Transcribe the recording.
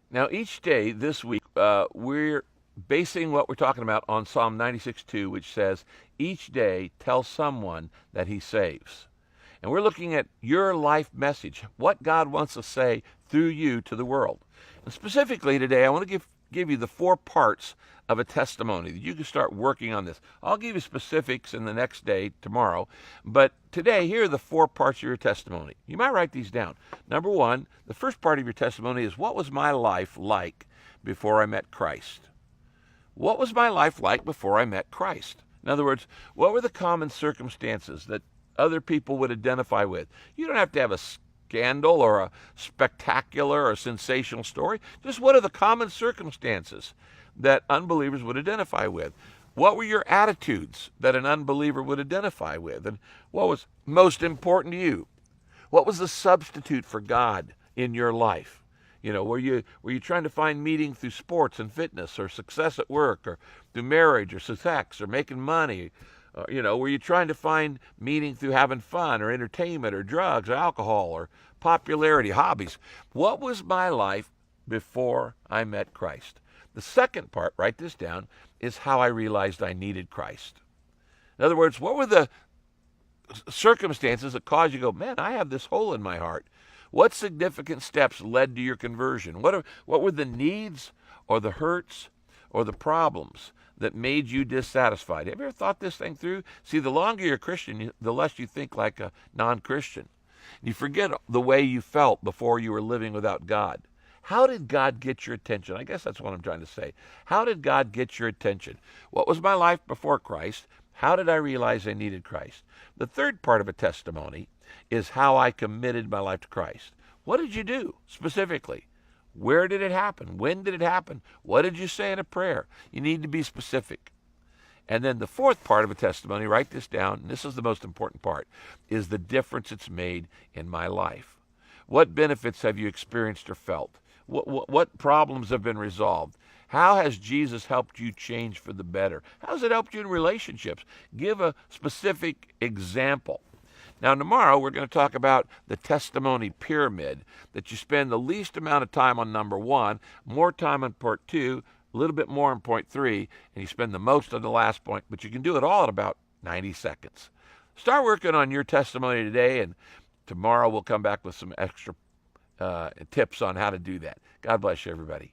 Now, each day this week, we're basing what we're talking about on Psalm 96:2, which says, each day tell someone that he saves. And we're looking at your life message, what God wants to say through you to the world. And specifically today, I want to give you the 4 parts of a testimony that you can start working on this. I'll give you specifics in the next day, tomorrow, but today, here are the 4 parts of your testimony. You might write these down. Number 1, the first part of your testimony is, what was my life like before I met Christ? What was my life like before I met Christ? In other words, what were the common circumstances that other people would identify with? You don't have to have a scandal or a spectacular or sensational story. Just what are the common circumstances that unbelievers would identify with? What were your attitudes that an unbeliever would identify with? And what was most important to you? What was the substitute for God in your life? Were you trying to find meaning through sports and fitness, or success at work, or through marriage, or sex, or making money? Were you trying to find meaning through having fun, or entertainment, or drugs, or alcohol, or popularity, hobbies? What was my life before I met Christ? The second part, write this down, is how I realized I needed Christ. In other words, what were the circumstances that caused you to go, man, I have this hole in my heart? What significant steps led to your conversion? What were the needs or the hurts or the problems that made you dissatisfied? Have you ever thought this thing through? See, the longer you're a Christian, the less you think like a non-Christian. You forget the way you felt before you were living without God. How did God get your attention? I guess that's what I'm trying to say. How did God get your attention? What was my life before Christ? How did I realize I needed Christ? The third part of a testimony is how I committed my life to Christ. What did you do specifically? Where did it happen? When did it happen? What did you say in a prayer? You need to be specific. And then the fourth part of a testimony, write this down, and this is the most important part, is the difference it's made in my life. What benefits have you experienced or felt? What problems have been resolved? How has Jesus helped you change for the better? How has it helped you in relationships? Give a specific example. Now, tomorrow we're going to talk about the testimony pyramid, that you spend the least amount of time on number 1, more time on part 2, a little bit more on point 3, and you spend the most on the last point, but you can do it all in about 90 seconds. Start working on your testimony today, and tomorrow we'll come back with some extra tips on how to do that. God bless you, everybody.